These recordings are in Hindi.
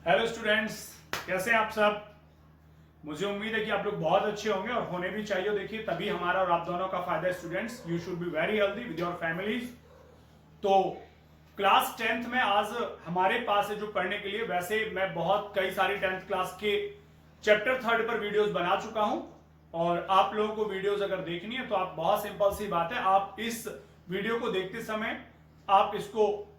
हेलो स्टूडेंट्स, कैसे हैं आप सब। मुझे उम्मीद है कि आप लोग बहुत अच्छे होंगे और होने भी चाहिए। देखिए, तभी हमारा और आप दोनों का फायदा है। Students, you should be very healthy with your families. तो क्लास 10th में आज हमारे पास है जो पढ़ने के लिए। वैसे मैं बहुत कई सारी 10th क्लास के चैप्टर 3 पर वीडियोस बना चुका हूं और आप लोगों को वीडियोस अगर देखनी है तो आप, बहुत सिंपल सी बात है, आप इस वीडियो को देखते समय आप इसको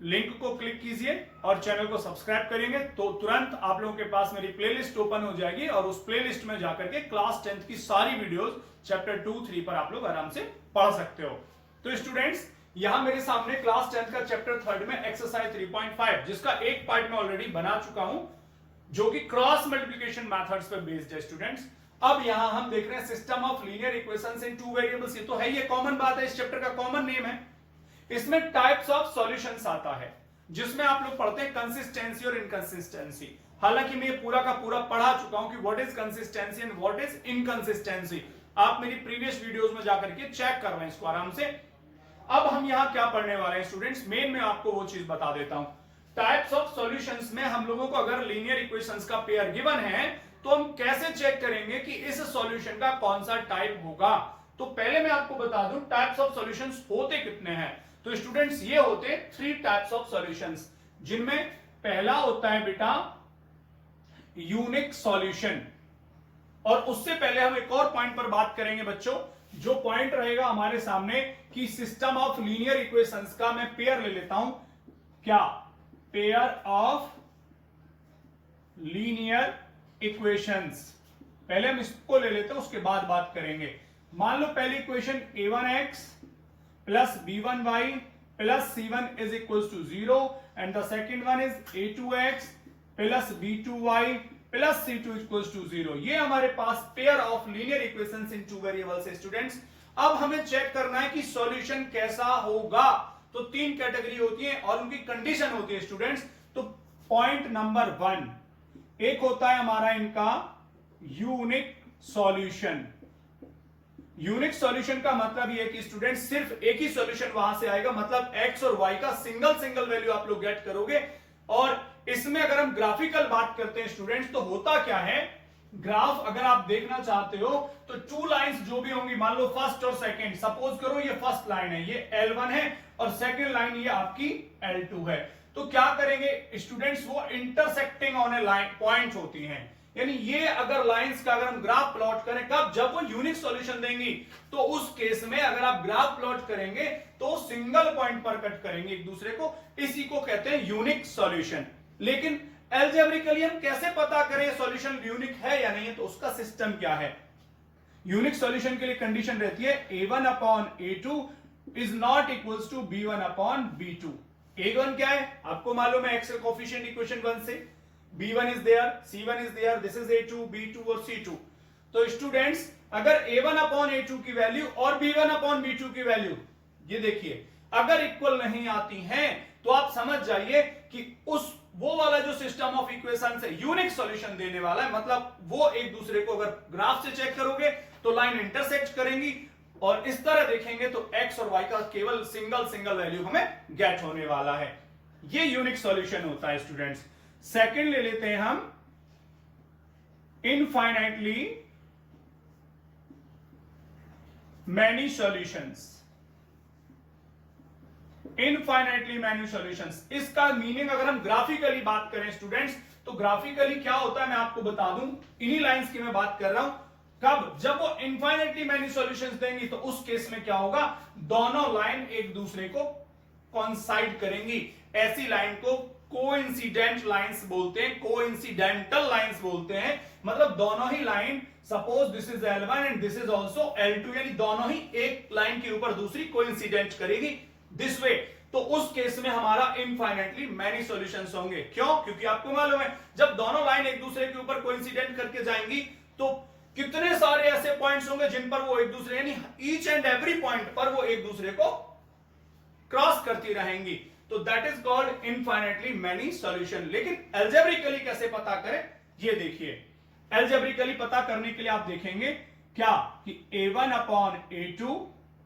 लिंक को क्लिक कीजिए और चैनल को सब्सक्राइब करेंगे तो तुरंत आप लोगों के पास मेरी प्लेलिस्ट ओपन हो जाएगी और उस प्लेलिस्ट में जाकर के क्लास 10th की सारी वीडियोस चैप्टर 2-3 पर आप लोग आराम से पढ़ सकते हो। तो स्टूडेंट्स, यहां मेरे सामने क्लास 10th का चैप्टर 3 में एक्सरसाइज 3.5 जिसका एक पार्ट में ऑलरेडी बना चुका हूं जो कि क्रॉस मल्टीप्लिकेशन मेथड्स पर बेस्ड है। स्टूडेंट्स, अब यहां हम देख रहे हैं system of linear equations in two variables. ये तो है, ये कॉमन बात है, इस चैप्टर का कॉमन नेम है। इसमें टाइप्स ऑफ सॉल्यूशंस आता है जिसमें आप लोग पढ़ते हैं कंसिस्टेंसी और इनकंसिस्टेंसी। हालांकि मैं ये पूरा का पूरा पढ़ा चुका हूं कि what is consistency and what is inconsistency. आप मेरी प्रीवियस वीडियोस में जाकर के चेक कर रहे हैं इसको आराम से। अब हम यहां क्या पढ़ने वाले हैं स्टूडेंट्स, मेन में आपको वो चीज बता देता हूं। टाइप्स ऑफ सॉल्यूशंस में हम लोगों को अगर लीनियर इक्वेशंस का पेयर गिवन है तो हम कैसे चेक करेंगे कि इस सॉल्यूशन का कौन सा टाइप होगा। तो पहले मैं आपको बता दूं टाइप्स ऑफ सॉल्यूशंस होते कितने हैं। तो स्टूडेंट्स, ये होते 3 टाइप्स ऑफ सॉल्यूशंस, जिनमें पहला होता है बेटा यूनिक सॉल्यूशन। और उससे पहले हम एक और पॉइंट पर बात करेंगे बच्चों, जो पॉइंट रहेगा हमारे सामने कि सिस्टम ऑफ लीनियर इक्वेशंस का मैं पेयर ले लेता हूं। क्या? Pair of linear equations. पहले हम इसको ले लेते हैं, उसके बाद बात करेंगे। मान लो पहली equation a1x plus b1y plus c1 is equals to 0 and the second one is a2x plus b2y plus c2 equals to 0। ये हमारे पास pair of linear equations in two variables है। स्टूडेंट्स, अब हमें चेक करना है कि सॉल्यूशन कैसा होगा। तो 3 कैटेगरी होती है और उनकी कंडीशन होती है स्टूडेंट्स। तो पॉइंट नंबर 1, एक होता है हमारा इनका यूनिक सॉल्यूशन। यूनिक सॉल्यूशन का मतलब ये है कि स्टूडेंट सिर्फ एक ही सॉल्यूशन वहां से आएगा, मतलब x और y का सिंगल वैल्यू आप लोग गेट करोगे। और इसमें अगर हम ग्राफिकल बात करते हैं स्टूडेंट्स, तो होता क्या है, ग्राफ अगर आप देखना चाहते हो तो 2 लाइंस जो भी होंगी, मान लो फर्स्ट और सेकंड, सपोज करो ये फर्स्ट लाइन है, ये L1 है और सेकंड लाइन ये आपकी L2 है। तो क्या करेंगे स्टूडेंट्स, वो intersecting on A line point होती हैं। यानी ये अगर लाइंस का अगर हम ग्राफ प्लॉट करें, कब? जब वो यूनिक सॉल्यूशन देंगी। तो उस केस में अगर आप ग्राफ प्लॉट करेंगे तो सिंगल पॉइंट पर कट करेंगे एक दूसरे को, इसी को कहते हैं यूनिक सॉल्यूशन। लेकिन एल्जेब्रिकली हम कैसे पता करें सॉल्यूशन यूनिक है या नहीं है, तो उसका सिस्टम क्या है। यूनिक सॉल्यूशन के लिए कंडीशन रहती है a1 upon a2 is not equals to b1 upon b2। a1 क्या है आपको मालूम है, एक्स का कोफिशिएंट इक्वेशन 1 से, b1 is there, c1 is there, this is a2, b2 और c2। तो स्टूडेंट्स, अगर a1 अपॉन a2 की वैल्यू और b1 अपॉन b2 की वैल्यू, ये देखिए, अगर इक्वल नहीं आती हैं तो आप समझ जाइए कि वो वाला जो सिस्टम ऑफ इक्वेशन है यूनिक सॉल्यूशन देने वाला है। मतलब वो एक दूसरे को अगर ग्राफ से चेक करोगे तो लाइन इंटरसेक्ट करेंगी और इस तरह देखेंगे तो x और y का केवल सिंगल वैल्यू हमें गेट होने वाला है। ये यूनिक सॉल्यूशन होता है स्टूडेंट्स। सेकंड ले लेते हैं हम infinitely many solutions. Infinitely many solutions, इसका मीनिंग अगर हम ग्राफिकली बात करें स्टूडेंट्स, तो ग्राफिकली क्या होता है मैं आपको बता दूं, इन्हीं लाइंस की मैं बात कर रहा हूं। कब? जब वो इनफाइनाइटली मैनी सॉल्यूशंस देंगी तो उस केस में क्या होगा, दोनों लाइन एक दूसरे को कॉन्साइड करेंगी। ऐसी लाइन को कोइंसिडेंट लाइंस बोलते हैं, कोइंसिडेंटल लाइंस बोलते हैं। मतलब दोनों ही line, suppose this is L1 and this is also L2, यानी दोनों ही एक लाइन के ऊपर दूसरी कोइंसिडेंट करेगी दिस वे। तो उस केस में हमारा इनफाइनाइटली मैनी सॉल्यूशंस होंगे। क्यों? क्योंकि आपको मालूम है जब दोनों लाइन एक दूसरे के ऊपर कोइंसिडेंट करके जाएंगी तो कितने सारे ऐसे पॉइंट्स होंगे जिन पर वो एक दूसरे, यानी ईच एंड एवरी पॉइंट पर वो एक दूसरे को क्रॉस करती रहेंगी। तो that is called infinitely many solution. लेकिन एल्जेब्रिकली कैसे पता करें, ये देखिए। एल्जेब्रिकली पता करने के लिए आप देखेंगे क्या कि a1 upon a2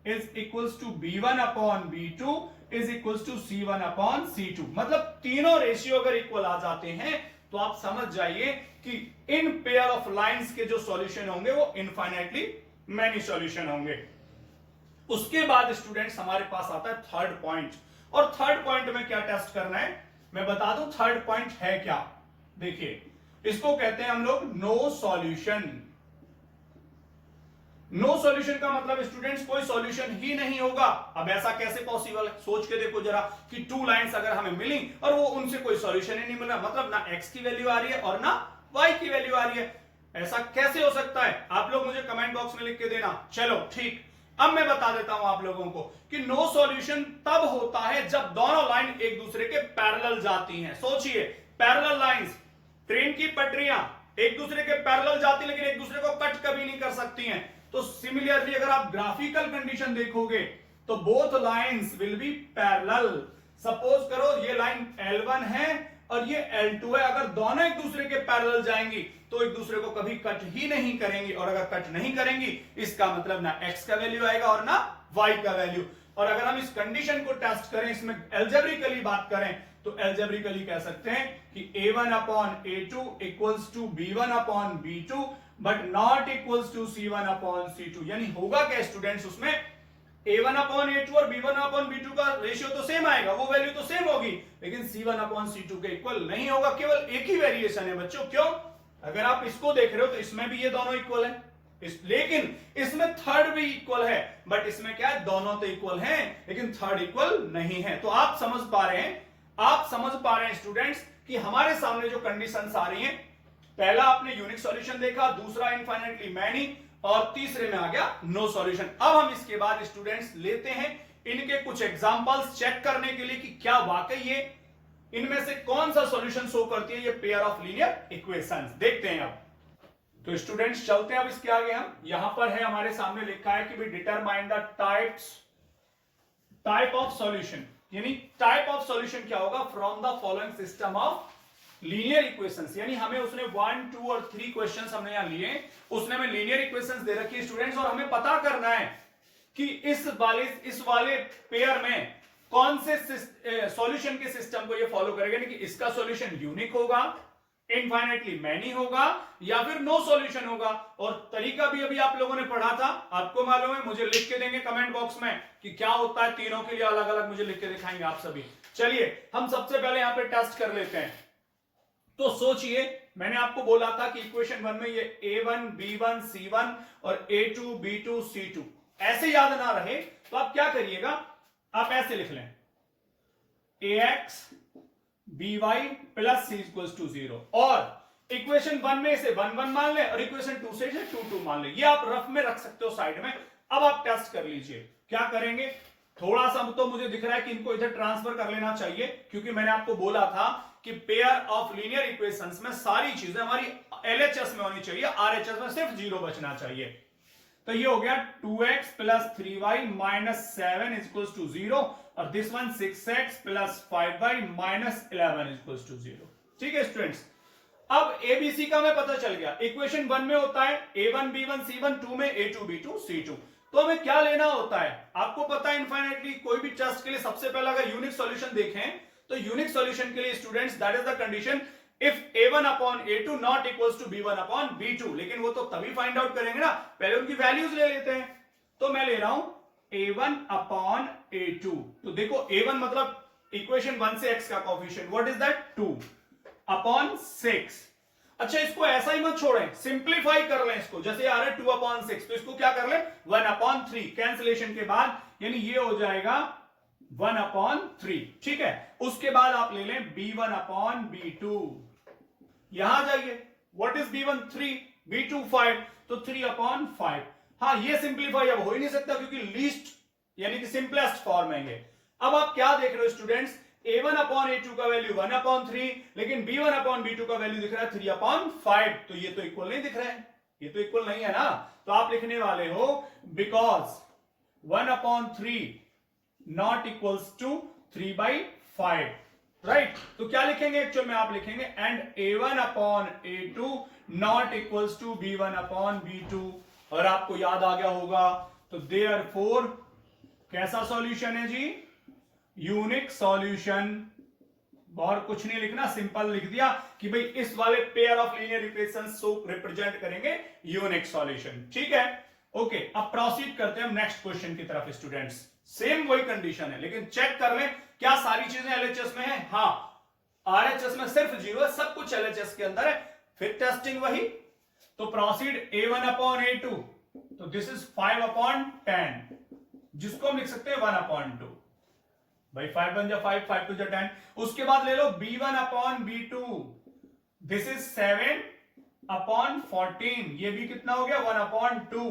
is equals to b1 upon b2 is equals to c1 upon c2। मतलब तीनों रेशियो अगर इक्वल आ जाते हैं तो आप समझ जाइए कि इन पेयर ऑफ लाइंस के जो सॉल्यूशन होंगे वो इनफाइनाइटली मैनी सॉल्यूशन होंगे। उसके बाद स्टूडेंट्स हमारे पास आता है थर्ड पॉइंट, और थर्ड पॉइंट में क्या टेस्ट करना है मैं बता दूं। थर्ड पॉइंट है क्या, देखिए इसको कहते हैं हम लोग नो सॉल्यूशन। नो सॉल्यूशन का मतलब स्टूडेंट्स कोई सॉल्यूशन ही नहीं होगा। अब ऐसा कैसे पॉसिबल है, सोच के देखो जरा कि टू लाइंस अगर हमें मिली और वो उनसे कोई सॉल्यूशन ही नहीं मिल रहा, मतलब ना x की वैल्यू आ रही है और ना y की वैल्यू आ रही है, ऐसा कैसे हो सकता है? आप लोग मुझे कमेंट बॉक्स में लिख के देना। चलो ठीक, अब मैं बता देता हूं आप लोगों को कि नो सॉल्यूशन तब होता है जब दोनों लाइन एक दूसरे के पैरेलल जाती हैं। सोचिए, पैरेलल लाइंस, ट्रेन की पटरियां एक दूसरे के पैरेलल जाती लेकिन एक दूसरे को कट कभी नहीं कर सकती हैं। तो सिमिलरली अगर आप ग्राफिकल कंडीशन देखोगे तो both lines will be parallel. Suppose करो ये लाइन L1 है और ये L2 है, अगर दोनों एक दूसरे के पैरेलल जाएंगी तो एक दूसरे को कभी कट ही नहीं करेंगी, और अगर कट नहीं करेंगी इसका मतलब ना x का वैल्यू आएगा और ना y का वैल्यू। और अगर हम इस कंडीशन को टेस्ट करें, इसमें एल्जेब्रिकली बात करें तो एल्जेब्रिकली कह सकते हैं कि a1 upon a2 equals to b1 upon b2 but not equals to c1 upon c2। यानी होगा क्या स्टूडेंट्स, उसमें a1 अपॉन a2 और b1 अपॉन b2 का रेशियो तो सेम आएगा, वो वैल्यू तो सेम होगी, लेकिन c1 अपॉन c2 के इक्वल नहीं होगा। केवल एक ही वेरिएशन है बच्चों। क्यों? अगर आप इसको देख रहे हो तो इसमें भी ये दोनों इक्वल है, लेकिन इसमें थर्ड भी इक्वल है, बट इसमें क्या है, दोनों तो इक्वल हैं लेकिन थर्ड इक्वल नहीं है। तो आप समझ पा रहे हैं स्टूडेंट्स कि हमारे सामने जो कंडीशंस आ रही हैं, पहला आपने यूनिक सॉल्यूशन देखा, दूसरा इनफाइनाइटली मैनी, और तीसरे में आ गया नो सॉल्यूशन। अब हम इसके बाद स्टूडेंट्स लेते हैं इनके कुछ एग्जांपल्स चेक करने के लिए कि क्या वाकई ये इनमें से कौन सा सॉल्यूशन शो करती है ये पेयर ऑफ लीनियर इक्वेशंस। देखते हैं अब तो स्टूडेंट्स चलते हैं अब इसके आगे। हम यहां पर है हमारे सामने लिखा है कि भी determine the type of solution, यानी टाइप ऑफ सॉल्यूशन क्या होगा from the following system of linear equations. यानी हमें उसने 1, 2 और 3 क्वेश्चंस हमने यहां लिए, उसने हमें लीनियर इक्वेशंस दे रखी है स्टूडेंट्स, और हमें पता करना है कि इस वाले पेयर में कौन से सॉल्यूशन के सिस्टम को ये फॉलो करेगा, यानी कि इसका सॉल्यूशन यूनिक होगा, इनफाइनाइटली मैनी होगा, या फिर नो सॉल्यूशन होगा। और तरीका भी अभी आप लोगों ने पढ़ा था, आपको मालूम है, मुझे लिख के देंगे कमेंट बॉक्स में कि क्या होता है, तीनों के लिए अलग अलग मुझे लिख के दिखाएंगे आप सभी। चलिए हम सबसे पहले यहां पे टेस्ट कर लेते हैं। तो सोचिए, मैंने आपको बोला था कि इक्वेशन 1 में ये a1 b1 c1 और a2 b2 c2 ऐसे याद ना रहे तो आप क्या करिएगा, आप ऐसे लिख लें ax by plus c equals to 0, और इक्वेशन 1 में इसे 1 1 मान लें और इक्वेशन 2 से इसे 2 2 मान लें। ये आप रफ में रख सकते हो साइड में। अब आप टेस्ट कर लीजिए क्या करेंगे। थोड़ा सा तो मुझे दिख रहा है कि इनको इधर ट्रांसफर कर लेना चाहिए, क्योंकि मैंने आपको बोला था कि पेयर ऑफ लीनियर इक्वेशंस में सारी चीजें हमारी LHS में होनी चाहिए, RHS में सिर्फ 0 बचना चाहिए। तो ये हो गया 2x plus 3y minus 7 equals to 0, और this one 6x plus 5y minus 11 equals to 0। ठीक है स्टूडेंट्स, अब ABC का हमें पता चल गया। इक्वेशन 1 में होता है a1 b1 c1, 2 में a2 b2 c2। तो हमें क्या लेना होता है, आपको पता है इनफाइनाइटली कोई भी टेस्ट के लिए सबसे पहला अगर यूनिक सॉल्यूशन देखें तो यूनिक सॉल्यूशन के लिए students that is the condition if a1 upon a2 not equals to b1 upon b2। लेकिन वो तो तभी फाइंड आउट करेंगे ना, पहले उनकी वैल्यूज ले लेते हैं। तो मैं ले रहा हूं a1 अपॉन a2। तो देखो a1 मतलब इक्वेशन 1 से x का coefficient, what is that 2 upon 6। अच्छा इसको ऐसा ही मत छोड़ें, सिंप्लीफाई कर लें इसको, जैसे आ रहा है 2 अपॉन 6, तो इसको क्या कर लें 1 अपॉन 3 कैंसिलेशन के बाद, यानी ये हो जाएगा 1 अपॉन 3। ठीक है, उसके बाद आप ले लें b1 अपॉन b2। यहां जाइए, व्हाट इज b1 3, b2 5, तो 3 अपॉन 5। हाँ ये सिंप्लीफाई अब हो ही नहीं सकता क्योंकि लीस्ट यानी कि सिंपलेस्ट फॉर्म है ये। अब आप क्या देख रहे हो स्टूडेंट्स, a1 अपॉन a2 का वैल्यू 1 अपॉन 3, लेकिन b1 अपॉन b2 का वैल्यू दिख रहा है 3 अपॉन 5। तो ये तो इक्वल नहीं दिख रहा है, ये तो इक्वल नहीं है ना। तो आप लिखने वाले हो because 1 upon 3 not equals to 3/5, right. तो क्या लिखेंगे एक्चुअल में, आप लिखेंगे and a1 upon a2 not equals to b1 upon b2। और आपको याद आ गया होगा, तो देयरफॉर कैसा सॉल्यूशन है जी, यूनिक सॉल्यूशन और कुछ नहीं लिखना, सिंपल लिख दिया कि भाई इस वाले पेयर ऑफ लीनियर इक्वेशंस को रिप्रेजेंट करेंगे यूनिक सॉल्यूशन। ठीक है, ओके। अब प्रोसीड करते हैं हम नेक्स्ट क्वेश्चन की तरफ स्टूडेंट्स। सेम वही कंडीशन है, लेकिन चेक कर लें क्या सारी चीजें एलएचएस में है। हाँ, आरएचएस में सिर्फ 0 है, सब कुछ एलएचएस के अंदर है। फिर टेस्टिंग वही, तो प्रोसीड a1 अपॉन a2, तो दिस इज 5 अपॉन 10, जिसको हम लिख सकते हैं 1 अपॉन 2। भाई 5 1 जा 5, 5 2 जा 10। उसके बाद ले लो b1 upon b2, this is 7 upon 14, ये भी कितना हो गया 1 अपॉन 2।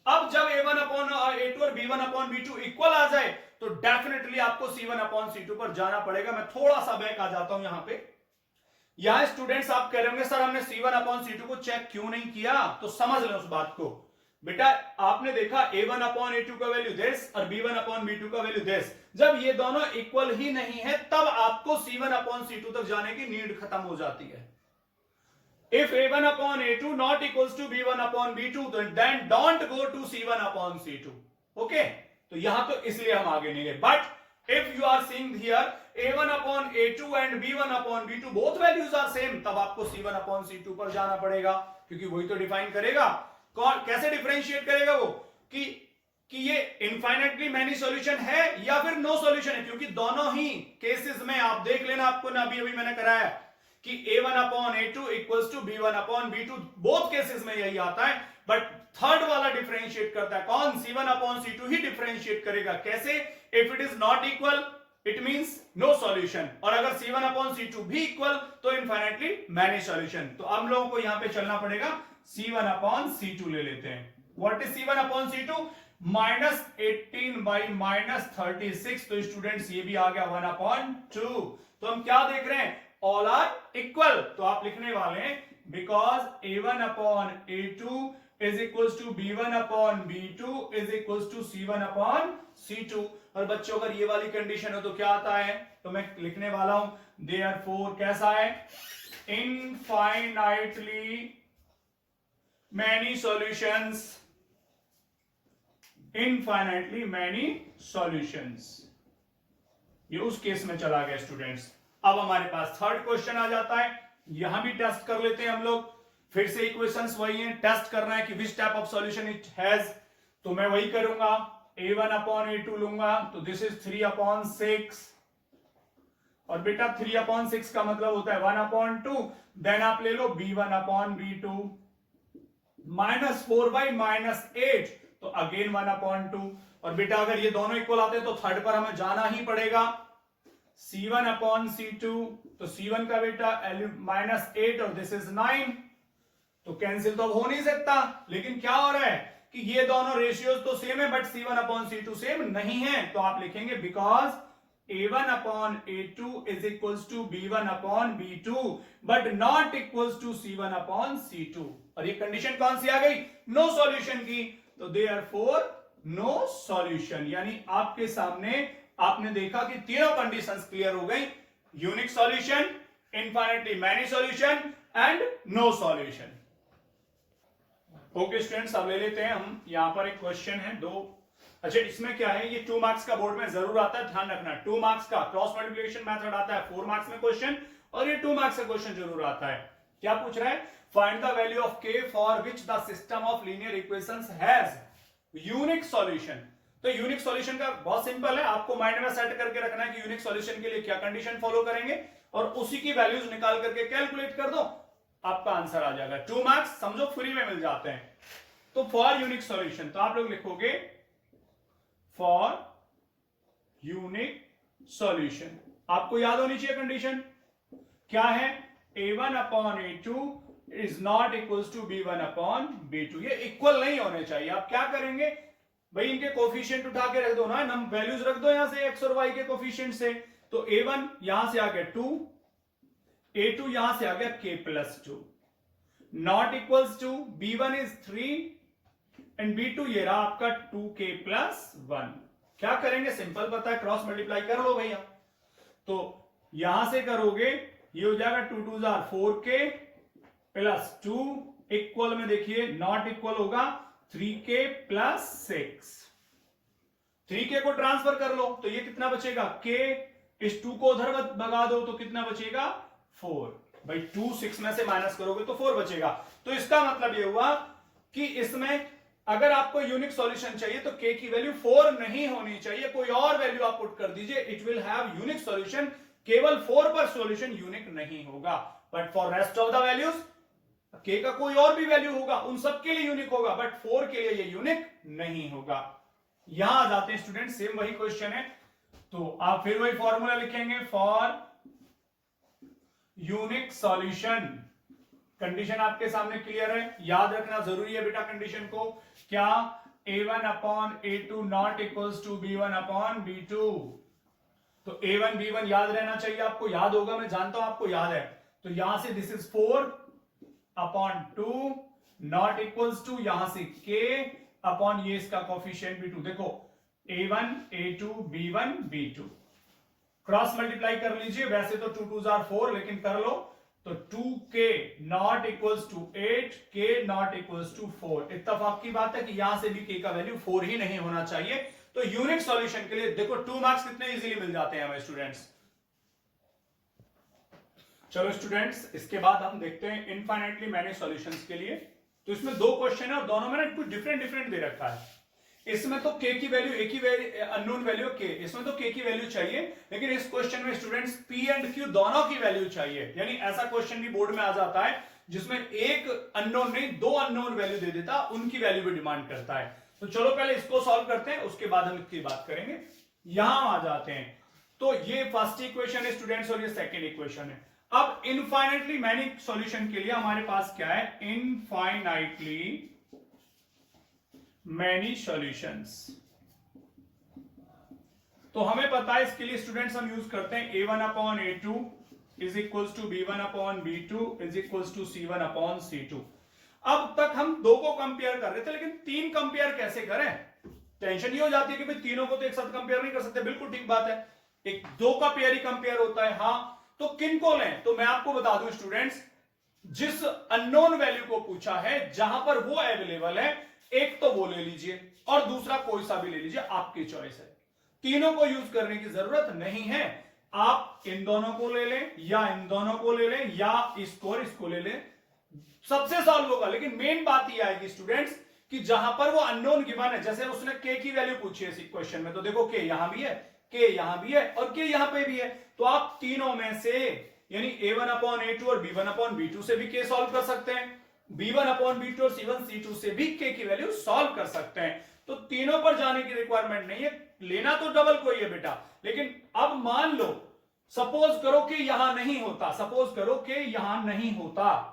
अब जब a1 अपॉन a2 और b1 अपॉन b2 इक्वल आ जाए तो डेफिनेटली आपको c1 अपॉन c2 पर जाना पड़ेगा। मैं थोड़ा सा बैक आ जाता हूं यहां पे। यहां स्टूडेंट्स आप कह रहे होंगे सर हमने c1 अपॉन c2 को चेक क्यों नहीं किया, तो समझ लें उस बात को। बेटा आपने देखा a1 अपॉन a2 का वैल्यू दिस और b1 अपॉन b2 का वैल्यू दिस, जब ये दोनों इक्वल ही नहीं है तब आपको c1 अपॉन c2 तक जाने की नीड खत्म हो जाती है। If a1 upon a2 not equals to b1 upon b2, then don't go to c1 upon c2. Okay? तो यहां तो इसलिए हम आगे नहीं गए। But if you are seeing here a1 upon a2 and b1 upon b2 both values are same, तब आपको c1 upon c2 पर जाना पड़ेगा, क्योंकि वही तो डिफाइन करेगा। कौन कैसे डिफरेंशिएट करेगा वो कि ये इनफाइनाइटली मैनी सॉल्यूशन है या फिर नो सॉल्यूशन है, क्योंकि दोनों ही केसेस में आप देख लेना, आपको ना अभी मैंने कराया कि a1 upon a2 equals to b1 upon b2, both cases में यही आता है। बट थर्ड वाला डिफरेंशिएट करता है कौन, c1 अपॉन c2 ही डिफरेंशिएट करेगा। कैसे? If it is not equal it means no solution, और अगर c1 अपॉन c2 भी इक्वल तो इनफाइनाइटली मैनी सॉल्यूशन। तो हम लोगों को यहां पे चलना पड़ेगा, c1 अपॉन c2 ले लेते हैं। What is c1 upon c2? -18 by -36, तो स्टूडेंट्स ये भी आ गया 1 अपॉन 2। तो हम क्या देख रहे हैं, ऑल आर इक्वल, तो आप लिखने वाले हैं because a1 upon a2 is equals to b1 upon b2 is equals to c1 upon c2। और बच्चों अगर ये वाली कंडीशन हो तो क्या आता है, तो मैं लिखने वाला हूं देयरफॉर कैसा है, infinitely many solutions, infinitely many solutions. ये उस केस में चला गया स्टूडेंट्स। अब हमारे पास थर्ड क्वेश्चन आ जाता है, यहां भी टेस्ट कर लेते हैं हम लोग। फिर से इक्वेशंस वही हैं, टेस्ट करना है कि which type of solution it has, तो मैं वही करूंगा, a1 अपॉन a2 लूंगा, तो दिस इज 3 अपॉन 6, और बेटा 3 अपॉन 6 का मतलब होता है 1 अपॉन 2। देन आप ले लो b1 अपॉन b2, -4 बाई -8, तो अगेन 1 अपॉन 2। और बेटा अगर ये दोनों इक्वल आते हैं तो थर्ड पर हमें जाना ही पड़ेगा, c1 अपॉन c2, तो c1 का बेटा -8 और दिस इज 9, तो कैंसिल तो अब हो नहीं सकता। लेकिन क्या हो रहा है कि ये दोनों रेशियोज तो सेम है but c1 upon c2 same नहीं है, तो आप लिखेंगे because a1 upon a2 is equals to b1 upon b2 but not equals to c1 upon c2। और ये कंडीशन कौन सी आ गई, नो सॉल्यूशन की, तो देयरफॉर नो सॉल्यूशन। यानी आपके सामने आपने देखा कि तीनों कंडीशंस क्लियर हो गई, unique solution, infinitely many solution and no solution. Okay students, अब ले लेते हैं हम, यहां पर एक क्वेश्चन है दो। अच्छा इसमें क्या है, ये 2 मार्क्स का बोर्ड में जरूर आता है, ध्यान रखना। 2 मार्क्स का क्रॉस मल्टीप्लिकेशन मेथड आता है 4 मार्क्स में क्वेश्चन, और ये 2 मार्क्स का क्वेश्चन जरूर आता है। क्या पूछ रहा है, find the value of k for which the system of linear equations has unique solution. तो यूनिक सॉल्यूशन का बहुत सिंपल है, आपको माइंड में सेट करके रखना है कि यूनिक सॉल्यूशन के लिए क्या कंडीशन फॉलो करेंगे, और उसी की वैल्यूज निकाल करके कैलकुलेट कर दो, आपका आंसर आ जाएगा। 2 मार्क्स समझो फ्री में मिल जाते हैं। तो फॉर यूनिक सॉल्यूशन, तो आप लोग लिखोगे फॉर यूनिक सॉल्यूशन, आपको याद होनी चाहिए कंडीशन क्या है, a1 upon a2 is not equals to b1 upon b2। ये इक्वल नहीं होने चाहिए। आप क्या करेंगे भाई, इनके कोफिशिएंट उठा के रख दो ना, नम वैल्यूज रख दो यहां से x और y के कोफिशिएंट से। तो a1 यहां से आ गया 2, a2 यहां से आ गया k plus 2, not equals to b1 is 3 and b2 ये रहा आपका 2k प्लस 1। क्या करेंगे, सिंपल पता है, क्रॉस मल्टीप्लाई कर लो भैया। तो यहां से करोगे, ये हो जाएगा 2 2 4k प्लस 2, इक्वल में देखिए नॉट इक्वल होगा 3k प्लस 6। 3k को ट्रांसफर कर लो तो ये कितना बचेगा, k इस 2 को उधर भगा दो तो कितना बचेगा 4। भाई 2 6 में से माइनस करोगे तो 4 बचेगा। तो इसका मतलब ये हुआ कि इसमें अगर आपको यूनिक सॉल्यूशन चाहिए तो k की वैल्यू 4 नहीं होनी चाहिए, कोई और वैल्यू आप पुट कर दीजिए, it will have unique solution. केवल 4 पर सॉल्यूशन यूनिक नहीं होगा, but for rest of the values k का कोई और भी वैल्यू होगा, उन सब के लिए यूनिक होगा, बट 4 के लिए ये यूनिक नहीं होगा। यहां आ जाते हैं स्टूडेंट, सेम वही क्वेश्चन है, तो आप फिर वही फॉर्मूला लिखेंगे फॉर यूनिक सॉल्यूशन। कंडीशन आपके सामने क्लियर है, याद रखना जरूरी है बेटा कंडीशन को, क्या a1 upon a2 not equals to b1 upon b2। तो a1 b1 याद रहना चाहिए आपको, याद होगा, मैं जानता हूं आपको याद है। तो यहां से this is 4 upon 2 not equals to यहां से k अपॉन ये इसका कोफिशिएंट b2। देखो a1 a2 b1 b2 cross multiply कर लीजिए, वैसे तो 2 2 आर 4 लेकिन कर लो, तो 2k not equals to 8 k not equals to 4। इत्तेफाक की बात है कि यहां से भी k का वैल्यू 4 ही नहीं होना चाहिए। तो यूनिक सॉल्यूशन के लिए देखो 2 मार्क्स कितने इजीली मिल जाते हैं हमें स्टूडेंट्स। चलो स्टूडेंट्स, इसके बाद हम देखते हैं इनफाइनाइटली मैनी सॉल्यूशंस के लिए। तो इसमें 2 क्वेश्चन है और दोनों में कुछ डिफरेंट दे रखा है। इसमें तो k की वैल्यू एक ही अननोन वैल्यू k, इसमें तो k की वैल्यू चाहिए, लेकिन इस क्वेश्चन में स्टूडेंट्स p एंड q दोनों की वैल्यू चाहिए। यानी ऐसा क्वेश्चन भी बोर्ड में आ जाता है जिसमें एक अननोन नहीं 2 अननोन वैल्यू दे देता, उनकी वैल्यू भी डिमांड करता है। तो चलो पहले इसको सॉल्व करते हैं, उसके बाद हम इसकी बात करेंगे। यहां आ जाते हैं, तो ये फर्स्ट इक्वेशन है स्टूडेंट्स और ये सेकेंड इक्वेशन है। अब इनफाइनाइटली मैनी सॉल्यूशन के लिए हमारे पास क्या है, इनफाइनाइटली मैनी सॉल्यूशंस। तो हमें पता है इसके लिए स्टूडेंट्स हम यूज करते हैं a1 upon a2 is equals to b1 upon b2 is equals to c1 upon c2। अब तक हम 2 को कंपेयर कर रहे थे, लेकिन 3 कंपेयर कैसे करें, टेंशन ये हो जाती है कि भाई तीनों को तो एक साथ कंपेयर नहीं कर सकते। बिल्कुल ठीक बात है, एक 2 का पेयर ही कंपेयर होता है। हाँ, तो किन को लें, तो मैं आपको बता दूं स्टूडेंट्स, जिस अननोन वैल्यू को पूछा है जहां पर वो अवेलेबल है, एक तो वो ले लीजिए और दूसरा कोई सा भी ले लीजिए, आपकी चॉइस है। तीनों को यूज करने की जरूरत नहीं है, आप इन दोनों को ले लें या इन दोनों को ले लें या इसको और इसको ले लें, सबसे सॉल्व होगा। लेकिन मेन बात यह आएगी स्टूडेंट्स कि जहां पर वो अननोन गिवन है, जैसे उसने k की वैल्यू पूछी है इस क्वेश्चन में, तो देखो k यहां भी है, k यहां भी है और k यहां पे भी है, तो आप तीनों में से यानी a1 अपॉन a2 और b1 अपॉन b2 से भी k सॉल्व कर सकते हैं, b1 अपॉन b2 और c1 c2 से भी k की वैल्यू सॉल्व कर सकते हैं। तो तीनों पर जाने की रिक्वायरमेंट नहीं है, लेना तो डबल को ही है बेटा। लेकिन अब मान लो सपोज करो कि यहां नहीं होता, सपोज करो कि यहां नहीं होता,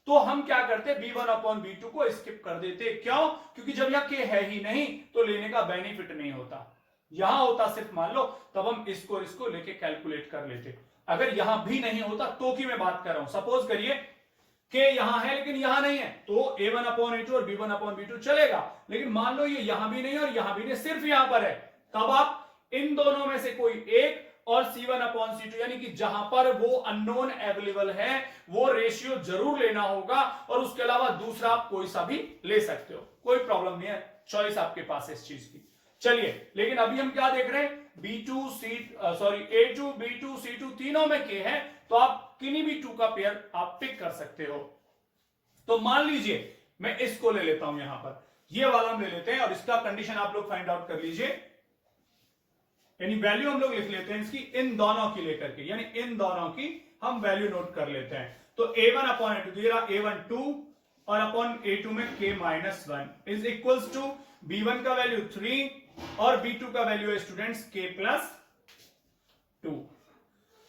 तो हम क्या करते, b1 अपॉन b2 को स्किप कर देते। क्यों? क्योंकि जब यहां k है ही नहीं तो लेने का बेनिफिट नहीं होता। यहां होता सिर्फ मान लो, तब हम इसको और इसको लेके कैलकुलेट कर लेते। अगर यहां भी नहीं होता तो की मैं बात कर रहा हूं, सपोज करिए k यहां है लेकिन यहां नहीं है, तो a1 अपॉन a2 और b1 अपॉन b2 चलेगा। लेकिन मान लो ये यहां भी नहीं और यहां भी नहीं, सिर्फ यहां पर है, तब आप इन दोनों में से कोई एक और c1 अपॉन c2 यानी कि जहां पर वो अननोन अवेलेबल है वो रेशियो जरूर लेना होगा, और उसके अलावा दूसरा आप कोई सा भी ले सकते हो, कोई प्रॉब्लम नहीं है, चॉइस आपके पास है इस चीज की। चलिए, लेकिन अभी हम क्या देख रहे हैं, a2 b2 c2 तीनों में k है, तो आप किन्हीं भी 2 का पेयर आप पिक कर सकते हो। तो मान लीजिए मैं इसको ले लेता हूं, यहां पर ये वाला हम ले लेते हैं और इसका कंडीशन आप लोग फाइंड आउट कर लीजिए, यानी वैल्यू हम लोग लिख लेते हैं इसकी इन दोनों की लेकर के, यानी इन दोनों की हम वैल्यू नोट कर लेते हैं। तो a1 अपॉन a2, तो ये रहा a1 2 और अपॉन a2 में k minus 1 is equals to b1 का वैल्यू 3 और b2 का वैल्यू है स्टूडेंट्स k प्लस 2।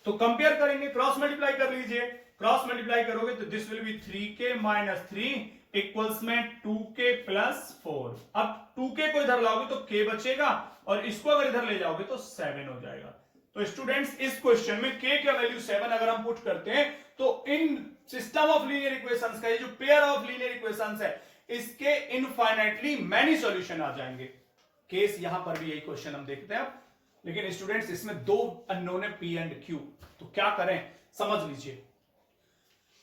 तो कंपेयर करेंगे, क्रॉस मल्टीप्लाई कर लीजिए, क्रॉस मल्टीप्लाई करोगे तो this will be 3k minus 3 equals में 2k प्लस 4। अब 2k को इधर लाओगे तो k बचेगा और इसको अगर इधर ले जाओगे तो 7 हो जाएगा। तो स्टूडेंट्स इस क्वेश्चन में k का वैल्यू 7 अगर हम पुट करते हैं तो इन सिस्टम ऑफ लीनियर इक्वेशंस का ये जो पेयर ऑफ लीनियर इक्वेशंस है इसके इनफाइनाइटली मैनी सॉल्यूशन आ जाएंगे। केस यहां पर भी यही क्वेश्चन हम देखते हैं। लेकिन स्टूडेंट्स इसमें 2 अननोन है p एंड q, तो क्या करें समझ लीजिए।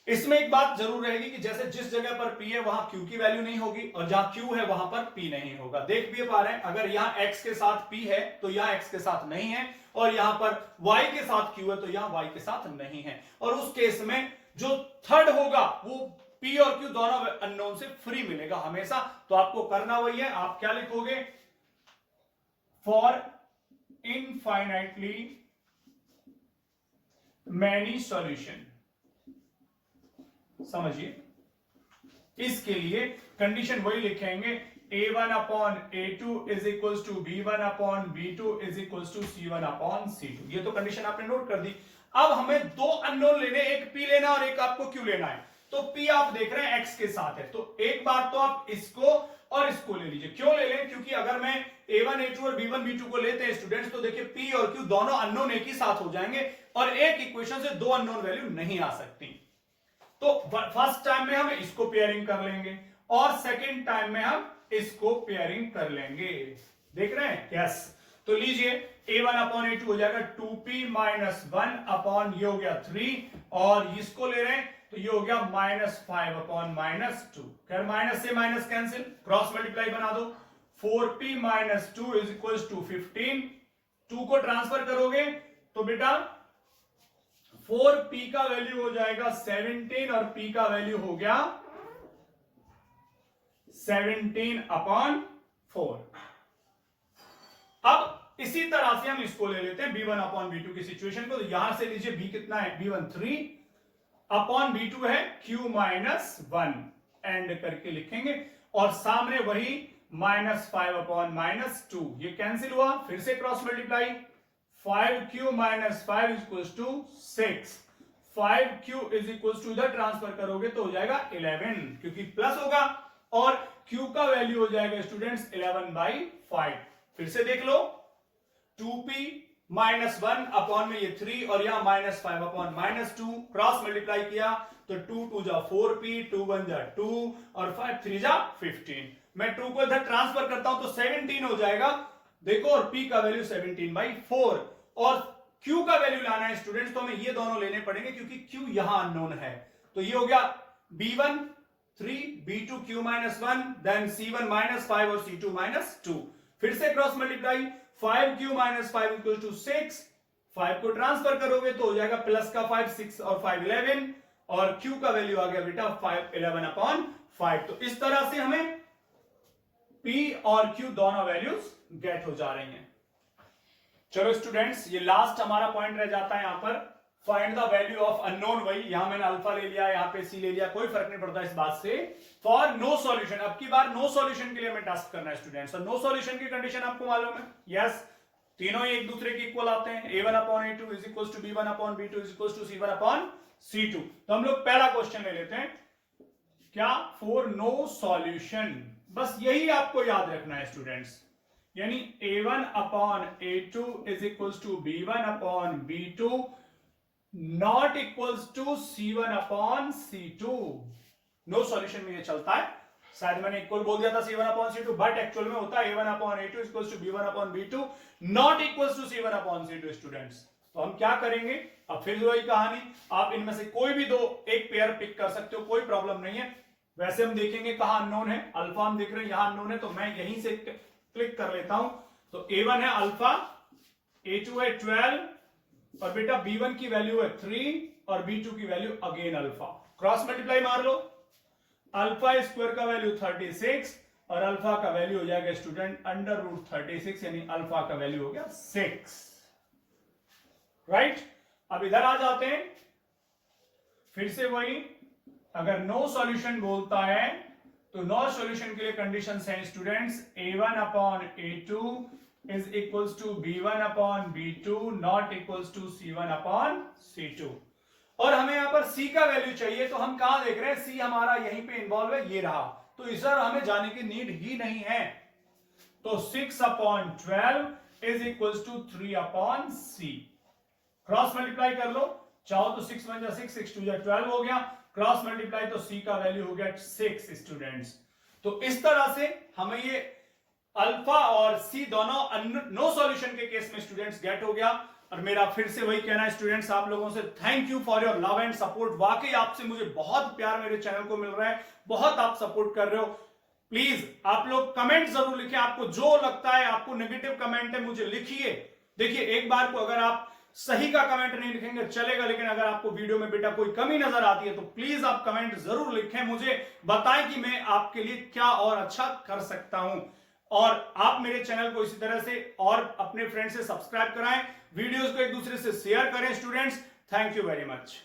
इसमें एक बात जरूर रहेगी कि जैसे जिस जगह पर p है वहां q की वैल्यू नहीं होगी और जहां q है वहां पर p नहीं होगा। देख भी पा रहे हैं, अगर यहां x के साथ p है तो यहां x के साथ नहीं है, और यहां पर y के साथ q है तो यहां y के साथ नहीं है, और उस केस में जो थर्ड होगा वो p और q दोनों अननोन से फ्री मिलेगा हमेशा। तो आपको करना वही है, आप क्या लिखोगे, फॉर इनफाइनाइटली मैनी सॉल्यूशन। समझिए, इसके लिए कंडीशन वही लिखेंगे, a1 upon a2 is equals to b1 upon b2 is equals to c1 upon c2। ये तो कंडीशन आपने नोट कर दी। अब हमें दो अननोन लेने, एक p लेना और एक आपको q लेना है। तो p आप देख रहे हैं x के साथ है, तो एक बार तो आप इसको और इसको ले लीजिए। क्यों ले लें, क्योंकि अगर मैं a1 a2 और b1 b2 को लेते हैं स्टूडेंट्स, तो देखिए p और q दोनों अननोन एक ही साथ हो जाएंगे और एक इक्वेशन से दो अननोन वैल्यू नहीं आ सकती। तो फर्स्ट टाइम में हम इसको पेयरिंग कर लेंगे और सेकंड टाइम में हम इसको पेयरिंग कर लेंगे। देख रहे हैं, यस। तो लीजिए a1 अपॉन a2 हो जाएगा 2p माइनस 1 अपॉन ये हो गया 3, और इसको ले रहे हैं तो ये हो गया माइनस 5 अपॉन माइनस 2। खैर माइनस से माइनस कैंसिल, क्रॉस मल्टीप्लाई बना दो। 4p minus 2 is equal to 15। 2 को ट्रांसफर करोगे तो बेटा 4p का वैल्यू हो जाएगा 17 और p का वैल्यू हो गया 17 अपॉन 4। अब इसी तरह से हम इसको ले लेते हैं b1 अपॉन b2 की सिचुएशन को। तो यहां से लीजिए b कितना है, b1 3 अपॉन b2 है q माइनस 1, एंड करके लिखेंगे, और सामने वही माइनस 5 अपॉन माइनस 2, ये कैंसिल हुआ, फिर से cross multiply, 5q minus 5 is equal to 6। 5q is equal to इधर ट्रांसफर करोगे तो हो जाएगा 11, क्योंकि प्लस होगा, और q का वैल्यू हो जाएगा स्टूडेंट्स 11/5। फिर से देख लो, 2p माइनस 1 अपॉन में ये 3 और यहां minus 5 upon minus 2, cross multiply किया तो 2 2 जा 4p, 2 1 जा 2 और 5 3 जा 15। मैं 2 को इधर ट्रांसफर करता हूं तो 17 हो जाएगा, देखो, और p का वैल्यू 17/4, और q का वैल्यू लाना है स्टूडेंट्स, तो हमें ये दोनों लेने पड़ेंगे क्योंकि q यहां अननोन है। तो ये हो गया b1 3, b2 q minus 1, then c1 minus 5 और c2 माइनस 2। फिर से cross multiply, 5q minus 5 equal to 6, 5 को ट्रांसफर करोगे तो हो जाएगा प्लस का 5 6 और 5 11, और q का वैल्यू आ गया बेटा 5 11 अपॉन 5। तो इस तरह से हमें p और q दोनों वैल्यूज गेट हो जा रही हैं। चलो स्टूडेंट्स, ये लास्ट हमारा पॉइंट रह जाता है यहां पर, find the value of unknown. वही यहां मैंने अल्फा ले लिया, यहां पे सी ले लिया, कोई फर्क नहीं पड़ता इस बात से। फॉर नो सॉल्यूशन, अब की बार नो सॉल्यूशन के लिए हमें टास्क करना है स्टूडेंट्स, और नो सॉल्यूशन की कंडीशन आपको मालूम है, यस, तीनों ही एक दूसरे के इक्वल आते हैं। a1 upon a2 is equal to b1 upon b2 is equal to c1 upon c2। तो हम लोग पहला क्वेश्चन ले लेते हैं, क्या, फॉर नो सॉल्यूशन, बस यही आपको याद रखना है स्टूडेंट्स, यानी a1 upon a2 is equal to b1 upon b2 not equals to c1 upon c2। No solution में ये चलता है, शायद मैंने इक्वल बोल दिया था c1 upon c2, but actual में होता है a1 upon a2 equals to b1 upon b2 not equals to c1 upon c2 students. तो हम क्या करेंगे, अब फिर वही कहानी, आप इनमें से कोई भी दो एक पेयर पिक कर सकते हो, कोई प्रॉब्लम नहीं है। वैसे हम देखेंगे कहां अननोन है, अल्फा हम देख रहे हैं यहां अननोन है, तो मैं यहीं से क्लिक कर लेता हूं। तो a1 है अल्फा, a2 है 12, और बेटा b1 की वैल्यू है 3 और b2 की value again alpha, cross multiply मार लो, अल्फा स्क्वायर का वैल्यू 36 और अल्फा का वैल्यू हो जाएगा स्टूडेंट अंडर रूट 36, यानी अल्फा का वैल्यू हो गया 6, राइट। अब इधर आ जाते हैं, फिर से वही, अगर नो सॉल्यूशन बोलता है तो नो सॉल्यूशन के लिए कंडीशंस हैं students, a1 upon a2 is equals to b1 upon b2 not equals to c1 upon c2, और हमें यहां पर c का वैल्यू चाहिए। तो हम कहां देख रहे हैं, c हमारा यहीं पे इन्वॉल्व है, ये रहा, तो इस पर हमें जाने की नीड ही नहीं है। तो 6 upon 12 is equals to 3 upon c, cross multiply कर लो, चाहो तो 6 1 जा 6, 6 2 जा 12 हो गया, क्रॉस मल्टीप्लाई तो c का वैल्यू हो गया 6 स्टूडेंट्स। तो इस तरह से हमें ये अल्फा और c दोनों नो सॉल्यूशन के केस में स्टूडेंट्स गेट हो गया। और मेरा फिर से वही कहना है स्टूडेंट्स आप लोगों से, thank you for your love and support. वाकई आपसे मुझे बहुत प्यार मेरे चैनल को मिल रहा है, बहुत आप सपोर्ट कर रहे हो। प्लीज आप लोग कमेंट जरूर लिखें, आपको जो लगता है, आपको नेगेटिव कमेंट है मुझे लिखिए, देखिए एक बार को अगर आप सही का कमेंट नहीं लिखेंगे चलेगा, लेकिन अगर आपको वीडियो में बेटा कोई कमी नजर आती है तो प्लीज आप कमेंट जरूर लिखें, मुझे बताएं कि मैं आपके लिए क्या और अच्छा कर सकता हूं। और आप मेरे चैनल को इसी तरह से और अपने फ्रेंड से सब्सक्राइब कराएं, वीडियोस को एक दूसरे से शेयर करें students. Thank you very much.